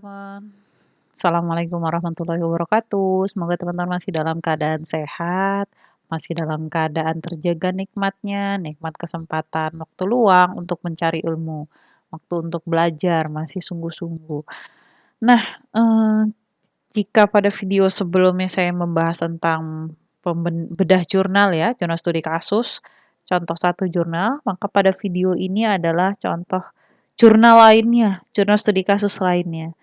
teman-teman. Assalamualaikum warahmatullahi wabarakatuh. Semoga teman-teman masih dalam keadaan sehat, masih dalam keadaan terjaga nikmatnya, nikmat kesempatan waktu luang untuk mencari ilmu, waktu untuk belajar, masih sungguh-sungguh. Nah, eh, jika pada video sebelumnya saya membahas tentang bedah jurnal ya, jurnal studi kasus, contoh satu jurnal, maka pada video ini adalah contoh jurnal lainnya, jurnal studi kasus lainnya.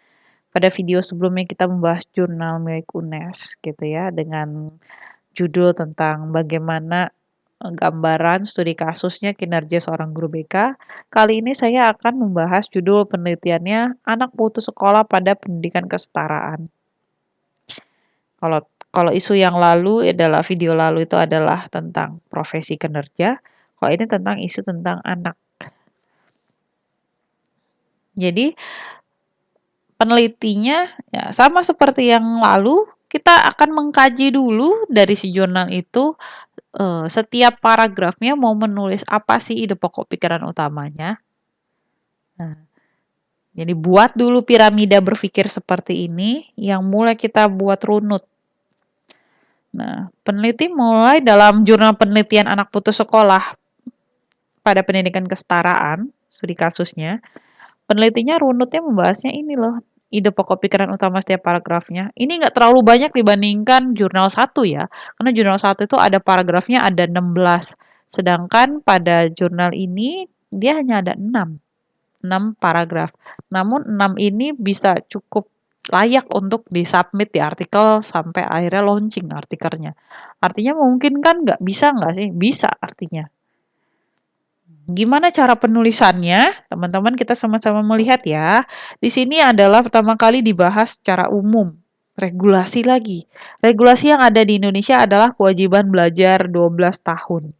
Pada video sebelumnya kita membahas jurnal milik UNES gitu ya, dengan judul tentang bagaimana gambaran studi kasusnya kinerja seorang guru BK. Kali ini saya akan membahas judul penelitiannya anak putus sekolah pada pendidikan kesetaraan. Kalau kalau isu yang lalu adalah video lalu itu adalah tentang profesi kinerja, kalau ini tentang isu tentang anak. Jadi penelitinya ya sama seperti yang lalu, kita akan mengkaji dulu dari si jurnal itu setiap paragrafnya mau menulis apa sih ide pokok pikiran utamanya. Nah, jadi buat dulu piramida berpikir seperti ini yang mulai kita buat runut. Nah, peneliti mulai dalam jurnal penelitian anak putus sekolah pada pendidikan kesetaraan, studi kasusnya. Penelitinya runutnya membahasnya ini loh, ide pokok pikiran utama setiap paragrafnya. Ini nggak terlalu banyak dibandingkan jurnal 1 ya, karena jurnal 1 itu ada paragrafnya ada 16. Sedangkan pada jurnal ini dia hanya ada 6 paragraf. Namun 6 ini bisa cukup layak untuk disubmit di artikel sampai akhirnya launching artikelnya. Artinya mungkin kan nggak bisa nggak sih? Bisa artinya. Gimana cara penulisannya? Teman-teman kita sama-sama melihat ya. Di sini adalah pertama kali dibahas secara umum. Regulasi lagi. Regulasi yang ada di Indonesia adalah kewajiban belajar 12 tahun.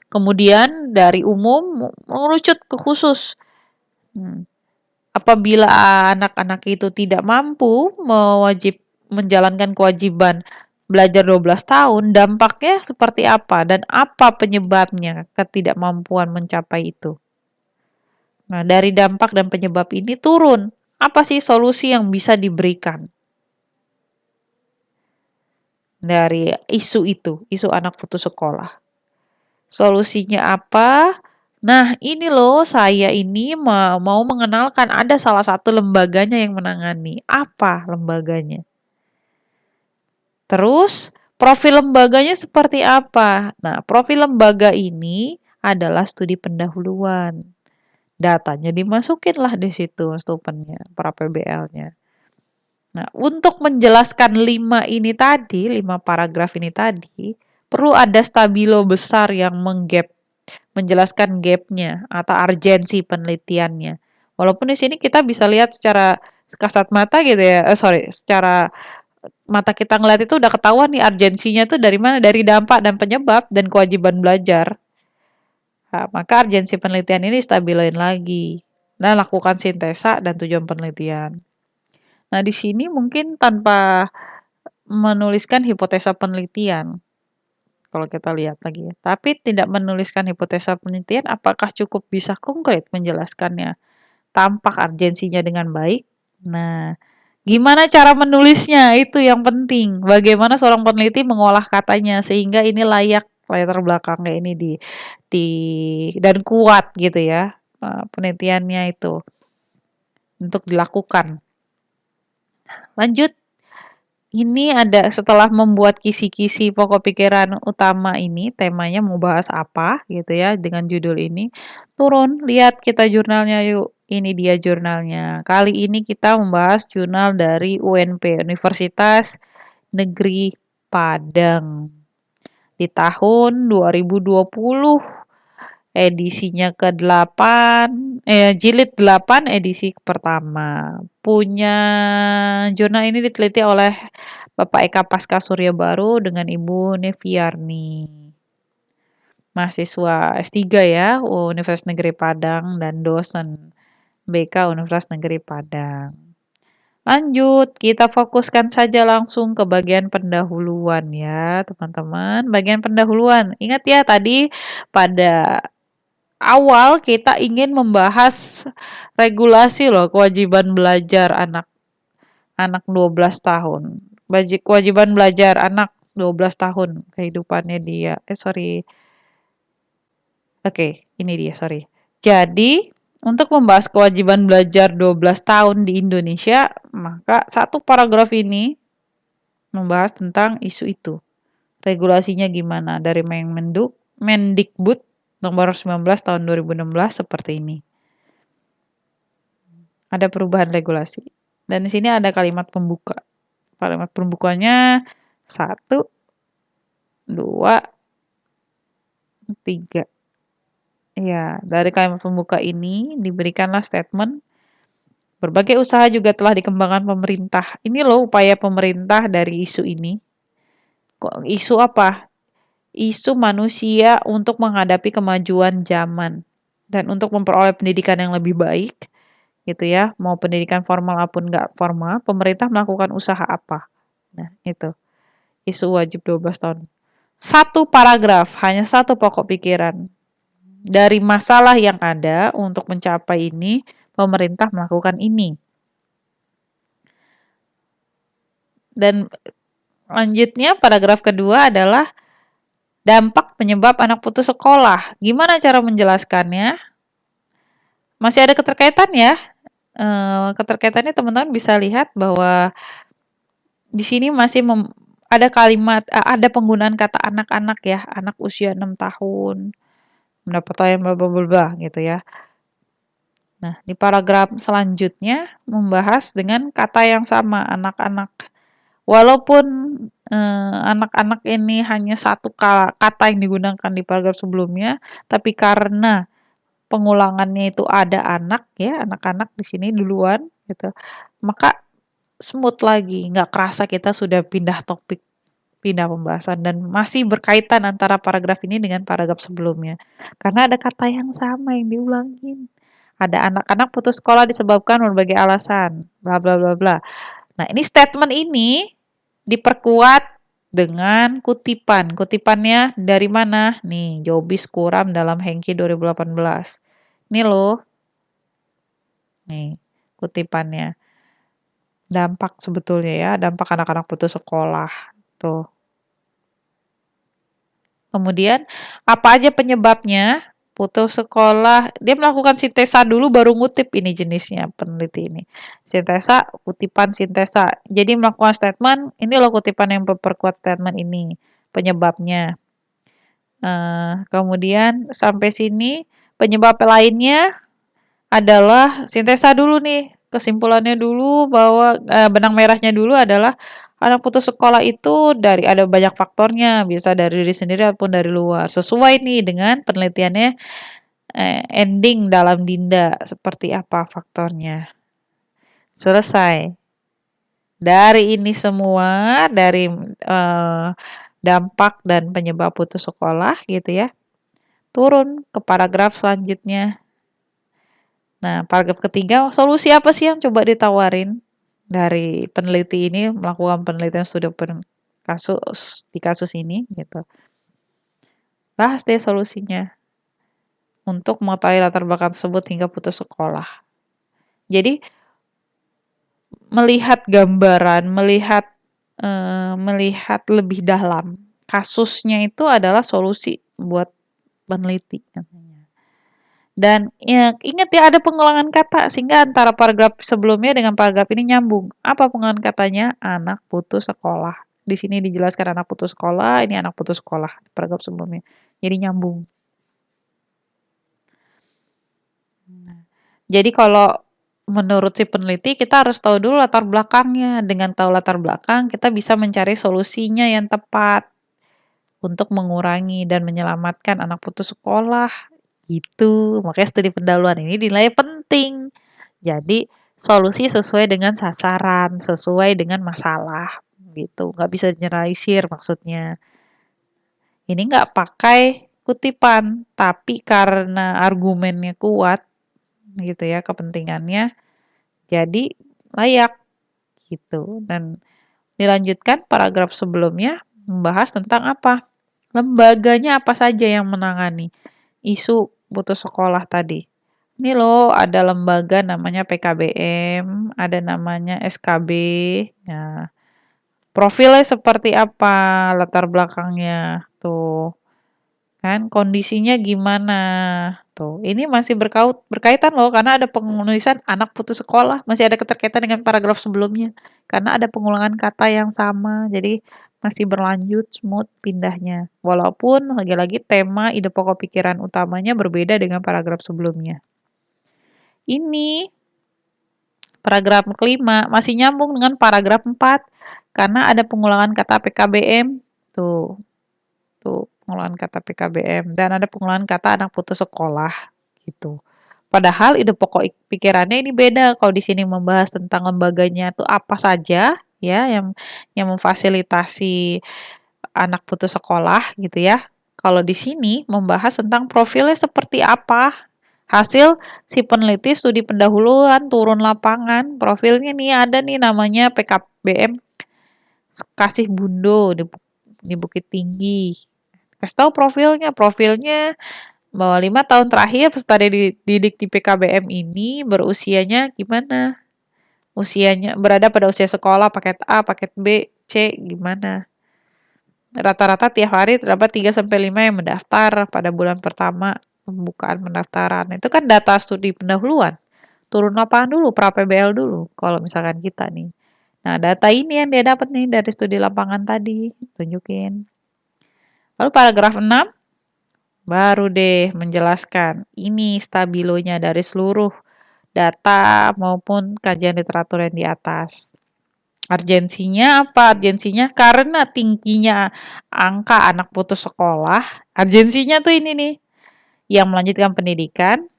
Kemudian dari umum mengerucut ke khusus. Apabila anak-anak itu tidak mampu menjalankan kewajiban belajar 12 tahun, dampaknya seperti apa dan apa penyebabnya ketidakmampuan mencapai itu. Nah, dari dampak dan penyebab ini turun, apa sih solusi yang bisa diberikan dari isu itu, isu anak putus sekolah? Solusinya apa? Nah, ini loh saya ini mau mengenalkan ada salah satu lembaganya yang menangani. Apa lembaganya? Terus, profil lembaganya seperti apa? Nah, profil lembaga ini adalah studi pendahuluan. Datanya dimasukinlah di situ stupennya, para PBL-nya. Nah, untuk menjelaskan 5 paragraf ini tadi, perlu ada stabilo besar yang menjelaskan gap-nya atau urgensi penelitiannya. Walaupun di sini kita bisa lihat secara kasat mata gitu ya, secara mata kita ngeliat itu udah ketahuan nih urgensinya tuh dari mana, dari dampak dan penyebab dan kewajiban belajar. Nah, maka urgensi penelitian ini stabiloin lagi. Nah, lakukan sintesa dan tujuan penelitian. Nah, di sini mungkin tanpa menuliskan hipotesa penelitian, kalau kita lihat lagi. Tapi tidak menuliskan hipotesa penelitian, apakah cukup bisa konkret menjelaskannya? Tampak urgensinya dengan baik. Nah, gimana cara menulisnya? Itu yang penting. Bagaimana seorang peneliti mengolah katanya sehingga ini layak latar belakangnya ini di dan kuat gitu ya. Penelitiannya itu untuk dilakukan. Lanjut. Ini ada setelah membuat kisi-kisi pokok pikiran utama ini, temanya mau bahas apa gitu ya dengan judul ini. Turun, lihat kita jurnalnya yuk. Ini dia jurnalnya. Kali ini kita membahas jurnal dari UNP, Universitas Negeri Padang. Di tahun 2020 edisinya ke-8, jilid 8 edisi pertama. Punya jurnal ini diteliti oleh Bapak Eka Pasca Surya Baru dengan Ibu Neviarni. Mahasiswa S3 ya, Universitas Negeri Padang dan dosen BK Universitas Negeri Padang. Lanjut, kita fokuskan saja langsung ke bagian pendahuluan ya, teman-teman. Bagian pendahuluan. Ingat ya tadi pada awal kita ingin membahas regulasi loh kewajiban belajar anak 12 tahun. Kewajiban belajar anak 12 tahun kehidupannya dia. Sorry. Oke, ini dia, sorry. Jadi, untuk membahas kewajiban belajar 12 tahun di Indonesia, maka satu paragraf ini membahas tentang isu itu. Regulasinya gimana dari Mendikbud nomor 19 tahun 2016 seperti ini. Ada perubahan regulasi. Dan di sini ada kalimat pembuka. Kalimat pembukanya 1, 2, 3. Ya, dari kalimat pembuka ini diberikanlah statement berbagai usaha juga telah dikembangkan pemerintah. Ini loh upaya pemerintah dari isu ini. Isu apa? Isu manusia untuk menghadapi kemajuan zaman dan untuk memperoleh pendidikan yang lebih baik, gitu ya. Mau pendidikan formal maupun nggak formal, pemerintah melakukan usaha apa? Nah, itu. Isu wajib 12 tahun. Satu paragraf, hanya satu pokok pikiran. Dari masalah yang ada untuk mencapai ini, pemerintah melakukan ini. Dan lanjutnya paragraf kedua adalah dampak penyebab anak putus sekolah. Gimana cara menjelaskannya? Masih ada keterkaitan ya. Keterkaitannya teman-teman bisa lihat bahwa di sini masih ada kalimat, ada penggunaan kata anak-anak ya, anak usia 6 tahun, mendapat bla bla bla gitu ya. Nah, di paragraf selanjutnya membahas dengan kata yang sama, anak-anak. Walaupun anak-anak ini hanya satu kata yang digunakan di paragraf sebelumnya, tapi karena pengulangannya itu ada anak ya, anak-anak di sini duluan gitu. Maka smooth lagi, nggak kerasa kita sudah pindah topik, pindah pembahasan dan masih berkaitan antara paragraf ini dengan paragraf sebelumnya. Karena ada kata yang sama yang diulangin. Ada anak-anak putus sekolah disebabkan berbagai alasan, bla bla bla bla. Nah, ini statement ini diperkuat dengan kutipan. Kutipannya dari mana? Nih, Jobis Kuram dalam Hengki 2018. Ini loh. Nih, kutipannya. Dampak sebetulnya ya, dampak anak-anak putus sekolah. Tuh. Kemudian, apa aja penyebabnya? Putus sekolah, dia melakukan sintesa dulu baru ngutip ini jenisnya peneliti ini. Sintesa, kutipan sintesa. Jadi melakukan statement, ini loh kutipan yang memperkuat statement ini. Penyebabnya. Kemudian sampai sini penyebab lainnya adalah sintesa dulu nih. Kesimpulannya dulu bahwa benang merahnya dulu adalah anak putus sekolah itu ada banyak faktornya, bisa dari diri sendiri ataupun dari luar. Sesuai nih dengan penelitiannya ending dalam Dinda seperti apa faktornya. Selesai. Dari ini semua, dari dampak dan penyebab putus sekolah gitu ya. Turun ke paragraf selanjutnya. Nah, paragraf ketiga, solusi apa sih yang coba ditawarin dari peneliti ini melakukan penelitian studi di kasus ini gitu. Bahas deh solusinya untuk mengetahui latar belakang tersebut hingga putus sekolah. Jadi melihat gambaran, melihat lebih dalam kasusnya itu adalah solusi buat peneliti. Dan ya, ingat ya ada pengulangan kata sehingga antara paragraf sebelumnya dengan paragraf ini nyambung. Apa pengulangan katanya? Anak putus sekolah. Di sini dijelaskan anak putus sekolah, ini anak putus sekolah di paragraf sebelumnya. Jadi nyambung. Jadi kalau menurut si peneliti kita harus tahu dulu latar belakangnya. Dengan tahu latar belakang kita bisa mencari solusinya yang tepat untuk mengurangi dan menyelamatkan anak putus sekolah. Gitu. Makanya studi pendahuluan ini dinilai penting. Jadi solusi sesuai dengan sasaran, sesuai dengan masalah gitu. Nggak bisa generalisir maksudnya. Ini nggak pakai kutipan, tapi karena argumennya kuat gitu ya kepentingannya, jadi layak gitu. Dan dilanjutkan paragraf sebelumnya membahas tentang apa? Lembaganya apa saja yang menangani isu putus sekolah tadi. Ini loh ada lembaga namanya PKBM, ada namanya SKB. Nah, profilnya seperti apa, latar belakangnya. Tuh, kan kondisinya gimana. Tuh, ini masih berkaitan loh karena ada penulisan anak putus sekolah, masih ada keterkaitan dengan paragraf sebelumnya. Karena ada pengulangan kata yang sama, jadi masih berlanjut smooth pindahnya. Walaupun lagi-lagi tema ide pokok pikiran utamanya berbeda dengan paragraf sebelumnya. Ini paragraf kelima masih nyambung dengan paragraf 4 karena ada pengulangan kata PKBM. Tuh, pengulangan kata PKBM dan ada pengulangan kata anak putus sekolah gitu. Padahal ide pokok pikirannya ini beda. Kalau di sini membahas tentang lembaganya itu apa saja ya yang memfasilitasi anak putus sekolah gitu ya. Kalau di sini membahas tentang profilnya seperti apa. Hasil si peneliti studi pendahuluan turun lapangan, profilnya nih ada nih namanya PKBM Kasih Bundo di Bukit Tinggi. Kasih tahu profilnya bahwa 5 tahun terakhir peserta didik di PKBM ini berusianya gimana? Usianya berada pada usia sekolah paket A, paket B, C gimana? Rata-rata tiap hari terdapat 3-5 yang mendaftar pada bulan pertama pembukaan pendaftaran. Itu kan data studi pendahuluan. Turun lapangan dulu, pra-PBL dulu kalau misalkan kita nih. Nah, data ini yang dia dapat nih dari studi lapangan tadi, tunjukin. Lalu paragraf 6 baru deh menjelaskan ini stabilonya dari seluruh data maupun kajian literatur yang di atas. Urgensinya apa? Urgensinya karena tingginya angka anak putus sekolah. Urgensinya tuh ini nih, yang melanjutkan pendidikan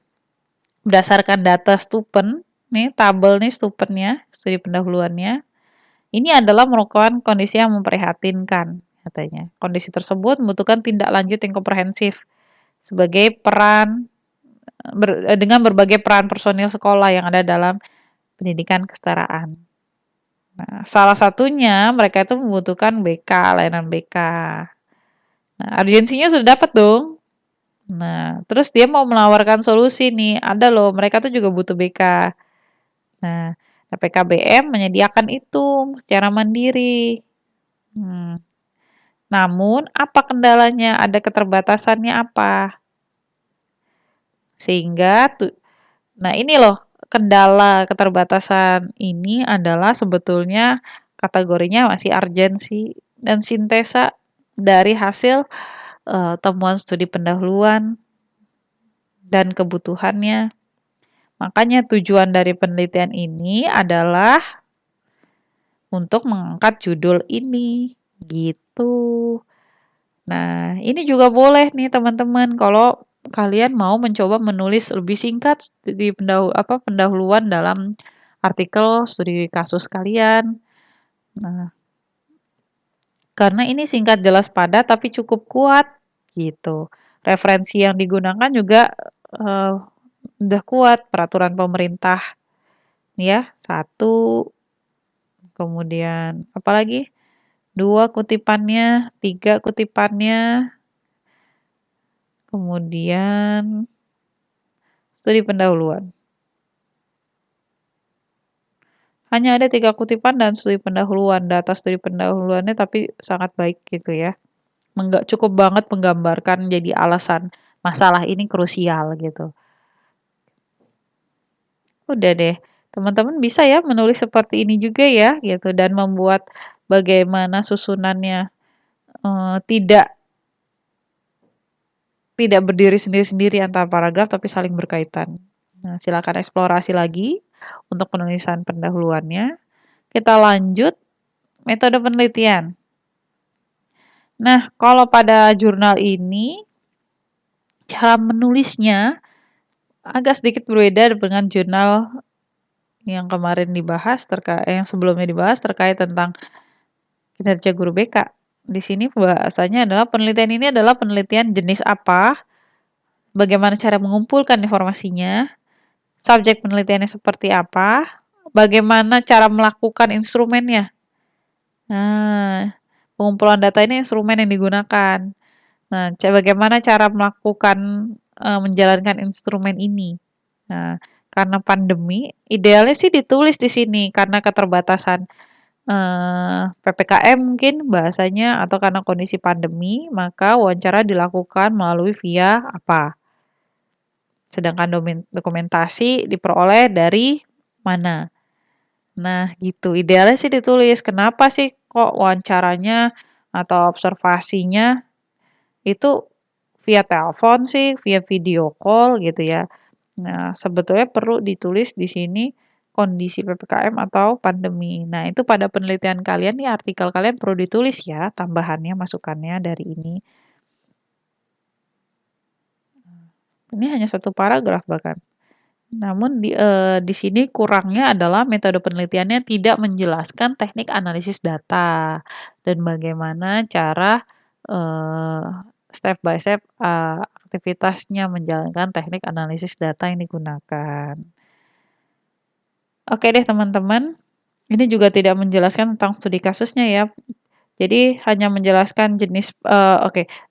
berdasarkan data Stupen, nih tabel nih Stupennya, studi pendahuluannya. Ini adalah merupakan kondisi yang memprihatinkan, katanya. Kondisi tersebut membutuhkan tindak lanjut yang komprehensif sebagai dengan berbagai peran personil sekolah yang ada dalam pendidikan kesetaraan. Nah, salah satunya mereka itu membutuhkan BK, layanan BK. Nah, urgensinya sudah dapat dong. Nah, terus dia mau menawarkan solusi nih. Ada loh, mereka tuh juga butuh BK. Nah, PKBM menyediakan itu secara mandiri. Namun, apa kendalanya? Ada keterbatasannya apa? Sehingga, nah ini loh, kendala keterbatasan ini adalah sebetulnya kategorinya masih urgensi dan sintesa dari hasil temuan studi pendahuluan dan kebutuhannya. Makanya tujuan dari penelitian ini adalah untuk mengangkat judul ini, gitu. Nah, ini juga boleh nih teman-teman kalau kalian mau mencoba menulis lebih singkat studi pendahuluan dalam artikel studi kasus kalian. Nah, karena ini singkat jelas padat tapi cukup kuat gitu. Referensi yang digunakan juga udah kuat, peraturan pemerintah ya, 1, kemudian apalagi 2 kutipannya, 3 kutipannya, kemudian studi pendahuluan. Hanya ada 3 kutipan dan studi pendahuluan, data studi pendahuluannya tapi sangat baik gitu ya. Cukup banget menggambarkan jadi alasan masalah ini krusial gitu. Udah deh, teman-teman bisa ya menulis seperti ini juga ya gitu dan membuat bagaimana susunannya tidak berdiri sendiri-sendiri antar paragraf tapi saling berkaitan. Nah, silakan eksplorasi lagi untuk penulisan pendahuluannya. Kita lanjut metode penelitian. Nah, kalau pada jurnal ini cara menulisnya agak sedikit berbeda dengan jurnal yang kemarin dibahas yang sebelumnya dibahas terkait tentang kinerja guru BK. Di sini bahasanya adalah penelitian ini adalah penelitian jenis apa, bagaimana cara mengumpulkan informasinya, subjek penelitiannya seperti apa, bagaimana cara melakukan instrumennya. Nah, pengumpulan data ini instrumen yang digunakan. Nah, bagaimana cara melakukan menjalankan instrumen ini. Nah, karena pandemi, idealnya sih ditulis di sini karena keterbatasan PPKM mungkin bahasanya atau karena kondisi pandemi, maka wawancara dilakukan melalui via apa? Sedangkan dokumentasi diperoleh dari mana? Nah, gitu. Idealnya sih ditulis. Kenapa sih kok wawancaranya atau observasinya itu via telepon sih, via video call gitu ya. Nah, sebetulnya perlu ditulis di sini kondisi PPKM atau pandemi. Nah, itu pada penelitian kalian nih artikel kalian perlu ditulis ya, tambahannya, masukannya dari ini. Ini hanya satu paragraf bahkan. Namun di sini kurangnya adalah metode penelitiannya tidak menjelaskan teknik analisis data dan bagaimana cara step by step aktivitasnya menjalankan teknik analisis data yang digunakan. Oke deh teman-teman, ini juga tidak menjelaskan tentang studi kasusnya ya. Jadi hanya menjelaskan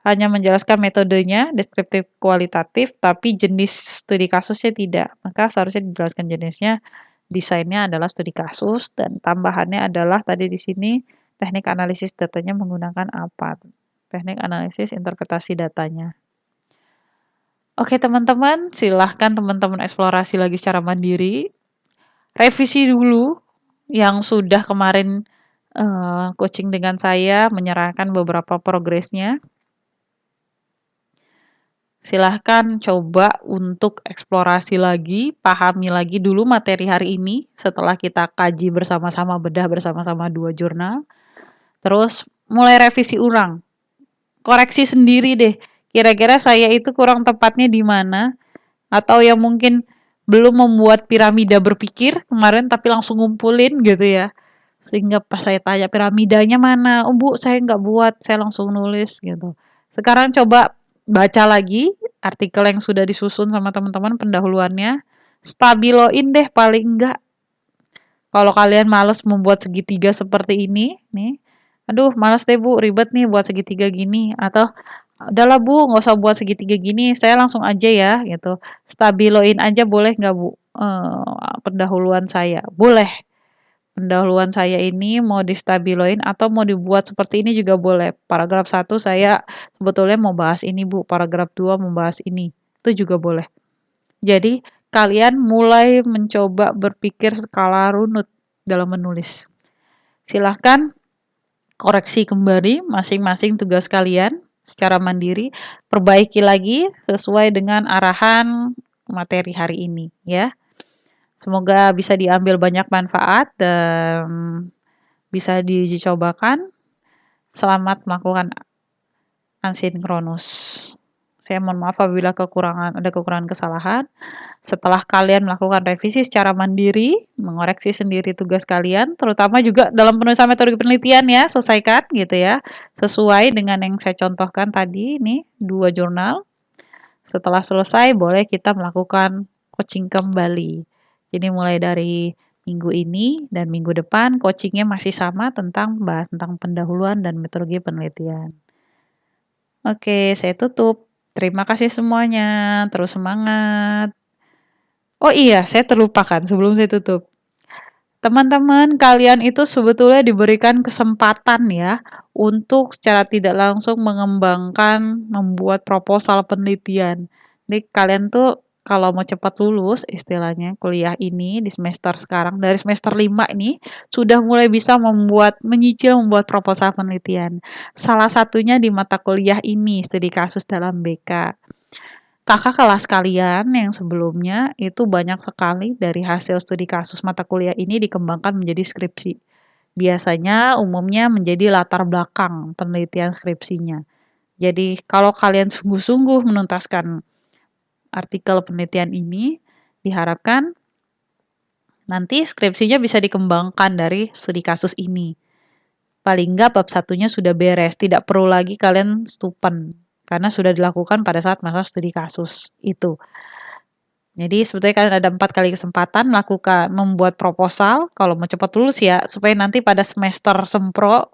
hanya menjelaskan metodenya, deskriptif kualitatif, tapi jenis studi kasusnya tidak. Maka seharusnya dijelaskan jenisnya, desainnya adalah studi kasus, dan tambahannya adalah tadi di sini teknik analisis datanya menggunakan apa. Teknik analisis interpretasi datanya. Oke teman-teman, silahkan teman-teman eksplorasi lagi secara mandiri. Revisi dulu yang sudah kemarin coaching dengan saya, menyerahkan beberapa progresnya. Silahkan coba untuk eksplorasi lagi, pahami lagi dulu materi hari ini setelah kita kaji bersama-sama, bedah bersama-sama 2 jurnal. Terus mulai revisi ulang. Koreksi sendiri deh. Kira-kira saya itu kurang tepatnya di mana atau yang mungkin belum membuat piramida berpikir kemarin tapi langsung ngumpulin gitu ya. Sehingga pas saya tanya piramidanya mana, oh bu saya nggak buat, saya langsung nulis gitu. Sekarang coba baca lagi artikel yang sudah disusun sama teman-teman pendahuluannya, stabiloin deh paling enggak. Kalau kalian males membuat segitiga seperti ini, nih, aduh males deh bu, ribet nih buat segitiga gini, atau udahlah bu nggak usah buat segitiga gini, saya langsung aja ya gitu. Stabiloin aja boleh nggak bu? Pendahuluan saya, boleh. Pendahuluan saya ini mau distabiloin atau mau dibuat seperti ini juga boleh. Paragraf 1 saya sebetulnya mau bahas ini Bu, paragraf 2 membahas ini. Itu juga boleh. Jadi kalian mulai mencoba berpikir skala runut dalam menulis. Silahkan koreksi kembali masing-masing tugas kalian secara mandiri, perbaiki lagi sesuai dengan arahan materi hari ini ya. Semoga bisa diambil banyak manfaat dan bisa diuji cobakan. Selamat melakukan asinkronus. Saya mohon maaf apabila ada kekurangan kesalahan. Setelah kalian melakukan revisi secara mandiri, mengoreksi sendiri tugas kalian, terutama juga dalam penulisan metode penelitian ya, selesaikan gitu ya. Sesuai dengan yang saya contohkan tadi, ini 2 jurnal. Setelah selesai, boleh kita melakukan coaching kembali. Jadi mulai dari minggu ini dan minggu depan coachingnya masih sama bahas tentang pendahuluan dan metodologi penelitian. Oke, saya tutup. Terima kasih semuanya. Terus semangat. Oh iya, saya terlupakan sebelum saya tutup. Teman-teman, kalian itu sebetulnya diberikan kesempatan ya untuk secara tidak langsung membuat proposal penelitian. Jadi kalian tuh kalau mau cepat lulus istilahnya kuliah ini di semester sekarang dari semester 5 ini sudah mulai bisa menyicil membuat proposal penelitian. Salah satunya di mata kuliah ini studi kasus dalam BK. Kakak kelas kalian yang sebelumnya itu banyak sekali dari hasil studi kasus mata kuliah ini dikembangkan menjadi skripsi. Biasanya umumnya menjadi latar belakang penelitian skripsinya. Jadi kalau kalian sungguh-sungguh menuntaskan artikel penelitian ini, diharapkan nanti skripsinya bisa dikembangkan dari studi kasus ini. Paling nggak bab satunya sudah beres, tidak perlu lagi kalian stupen karena sudah dilakukan pada saat masa studi kasus itu. Jadi sebetulnya kalian ada 4 kali kesempatan membuat proposal kalau mau cepat lulus ya, supaya nanti pada semester sempro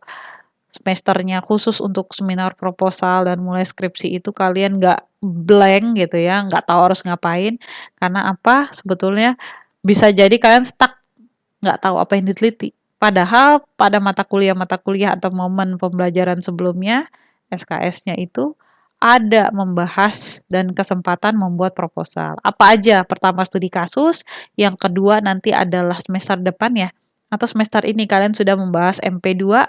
semesternya khusus untuk seminar proposal dan mulai skripsi itu kalian nggak blank gitu ya, nggak tahu harus ngapain. Karena apa? Sebetulnya bisa jadi kalian stuck, nggak tahu apa yang diteliti. Padahal pada mata kuliah atau momen pembelajaran sebelumnya, SKS-nya itu ada membahas dan kesempatan membuat proposal. Apa aja? Pertama studi kasus, yang kedua nanti adalah semester depan ya, atau semester ini kalian sudah membahas MP2,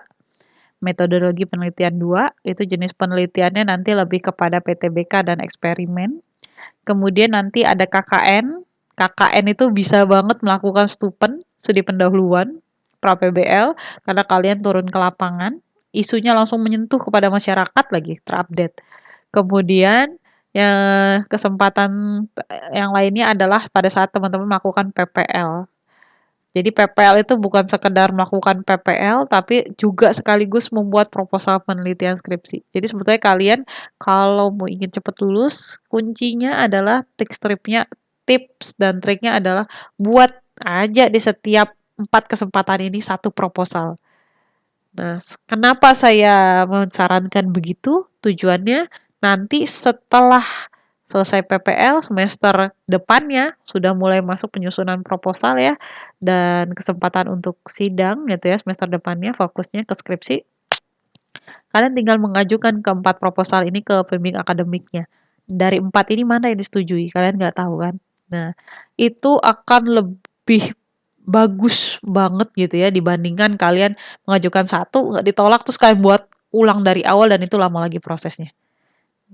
metodologi penelitian 2, itu jenis penelitiannya nanti lebih kepada PTBK dan eksperimen. Kemudian nanti ada KKN. KKN itu bisa banget melakukan studi pendahuluan, pra-PBL, karena kalian turun ke lapangan, isunya langsung menyentuh kepada masyarakat lagi, terupdate. Kemudian ya, kesempatan yang lainnya adalah pada saat teman-teman melakukan PPL. Jadi PPL itu bukan sekedar melakukan PPL, tapi juga sekaligus membuat proposal penelitian skripsi. Jadi sebetulnya kalian kalau mau ingin cepat lulus, kuncinya adalah tips dan triknya adalah buat aja di setiap 4 kesempatan ini satu proposal. Nah, kenapa saya mensarankan begitu? Tujuannya nanti setelah selesai PPL semester depannya sudah mulai masuk penyusunan proposal ya, dan kesempatan untuk sidang gitu ya semester depannya fokusnya ke skripsi. Kalian tinggal mengajukan keempat proposal ini ke pembimbing akademiknya. Dari 4 ini mana yang disetujui? Kalian nggak tahu kan? Nah, itu akan lebih bagus banget gitu ya dibandingkan kalian mengajukan satu nggak ditolak terus kalian buat ulang dari awal dan itu lama lagi prosesnya.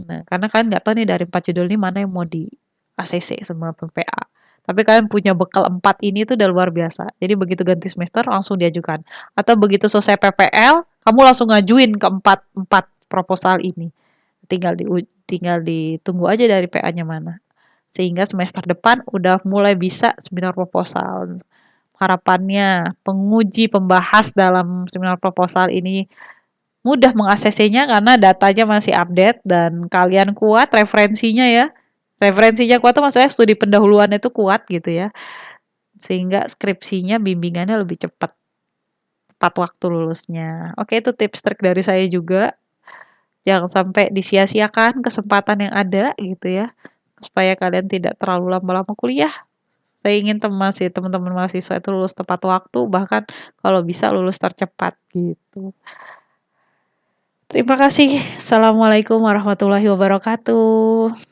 Nah, karena kalian nggak tahu nih dari 4 judul ini mana yang mau di ACC sama PPA. Tapi kalian punya bekal 4 ini tuh udah luar biasa. Jadi begitu ganti semester langsung diajukan. Atau begitu selesai PPL, kamu langsung ngajuin ke 4 proposal ini. Tinggal ditunggu aja dari PA-nya mana. Sehingga semester depan udah mulai bisa seminar proposal. Harapannya penguji pembahas dalam seminar proposal ini mudah mengaksesinya karena datanya masih update dan kalian kuat referensinya ya. Referensinya kuat tuh maksudnya studi pendahuluan itu kuat gitu ya. Sehingga skripsinya bimbingannya lebih cepat. Tepat waktu lulusnya. Oke, itu tips trik dari saya juga. Jangan sampai disia-siakan kesempatan yang ada gitu ya. Supaya kalian tidak terlalu lama-lama kuliah. Saya ingin teman-teman mahasiswa itu lulus tepat waktu, bahkan kalau bisa lulus tercepat gitu. Terima kasih. Assalamualaikum warahmatullahi wabarakatuh.